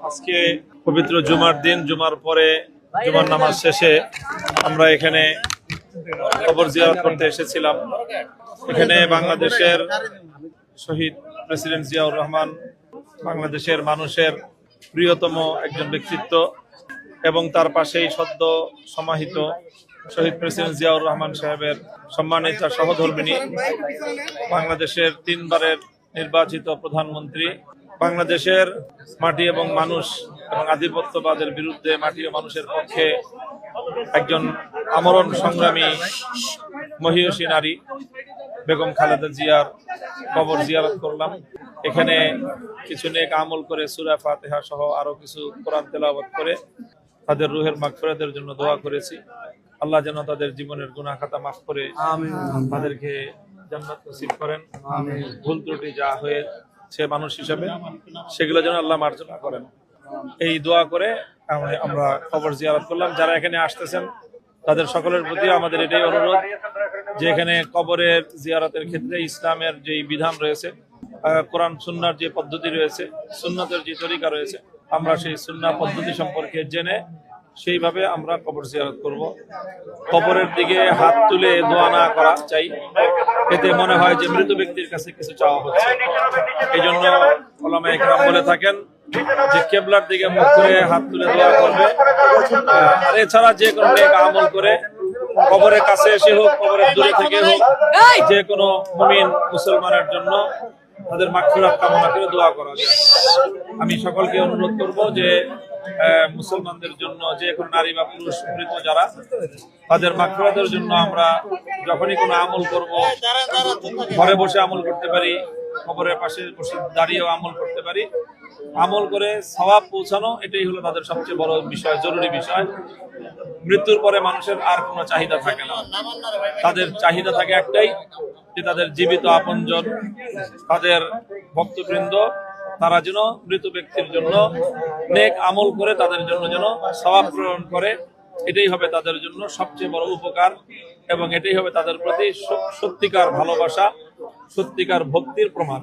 আজকে পবিত্র জুমার দিন, জুমার পরে জুমার নামাজ শেষে আমরা এখানে কবর জিয়ারত করতে এসেছিলাম। এখানে বাংলাদেশের শহীদ প্রেসিডেন্ট জিয়াউর রহমান, বাংলাদেশের মানুষের প্রিয়তম একজন ব্যক্তিত্ব এবং তার পাশেই সদ্য সমাহিত শহীদ প্রেসিডেন্ট জিয়াউর রহমান সাহেবের সম্মানিত সহধর্মিণী, বাংলাদেশের 3 বারের নির্বাচিত প্রধানমন্ত্রী, বাংলাদেশের মাটি এবং মানুষ এবং আধিপত্যবাদের বিরুদ্ধে মাটি ও মানুষের পক্ষে একজন আমরণ সংগ্রামী মহিয়সী নারী বেগম খালেদা জিয়ার কবর জিয়ারত করলাম। এখানে কিছু নেক আমল করে সূরা ফাতিহা সহ আরো কিছু কোরআন তেলাওয়াত করে তাদের রুহের মাগফিরাতের জন্য দোয়া করেছি। আল্লাহ যেন তাদের জীবনের গুনাহ খাতা মাফ করে তাদেরকে জান্নাত নসিব করেন। ভুল ত্রুটি যা হয়েছে মানুষ হিসাবে সেগুলো যেন আল্লাহ মার্জনা করেন, এই দোয়া করে আমরা কবর জিয়ারত করলাম। যারা এখানে আসতেছেন তাদের সকলের প্রতি আমাদের এটাই অনুরোধ যে এখানে কবরের জিয়ারতের ক্ষেত্রে ইসলামের যে বিধান রয়েছে, কোরআন সুন্নাহর যে পদ্ধতি রয়েছে, সুন্নতের যে তরিকা রয়েছে, আমরা সেই সুন্নাহ পদ্ধতি সম্পর্কে জেনে সেইভাবে আমরা কবর জিয়ারত করব। কবরের দিকে হাত তুলে দোয়া না করা চাই, এতে মনে হয় যে মৃত ব্যক্তির কাছে কিছু চাওয়া হচ্ছে। এই জন্য উলামায়ে কেরাম বলে থাকেন যে কিবলার দিকে মুখ করে হাত তুলে দোয়া করবে। আর এছাড়া যে কোনো নেক আমল করে কবরের কাছে এসে হোক, কবরের দূরে থেকে হোক, যে কোনো মুমিন মুসলমানের জন্য তাদের মাগফিরাত কামনা করে দোয়া করা যায়। আমি সকলকে অনুরোধ করব যে মুসলমানদের জন্য যে কোনো নারী বা পুরুষ মৃত যারা, তাদের মাগফিরাতের জন্য আমরা যখনই কোনো আমল করব, ঘরে বসে আমল করতে পারি, কবরের পাশে বসে দাঁড়িয়েও আমল করতে পারি, আমল করে সওয়াব পৌঁছানো, এটাই হলো তাদের সবচেয়ে বড় বিষয়, জরুরি বিষয়। মৃত্যুর পরে মানুষের আর কোনো চাহিদা থাকে না, তাদের চাহিদা থাকে একটাই, যে তাদের জীবিত আপনজন, তাদের ভক্তবৃন্দ, তারা যেন মৃত ব্যক্তির জন্য নেক আমল করে তাদের জন্য যেন সওয়াব প্রেরণ করে। এটাই হবে তাদের জন্য সবচেয়ে বড় উপকার এবং এটাই হবে তাদের প্রতি সত্যিকার ভালোবাসা, সত্যিকার ভক্তির প্রমাণ।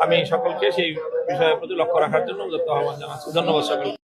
আমি সকলকে সেই বিষয়ের প্রতি লক্ষ্য রাখার জন্য আহ্বান জানাচ্ছি। ধন্যবাদ সকলকে।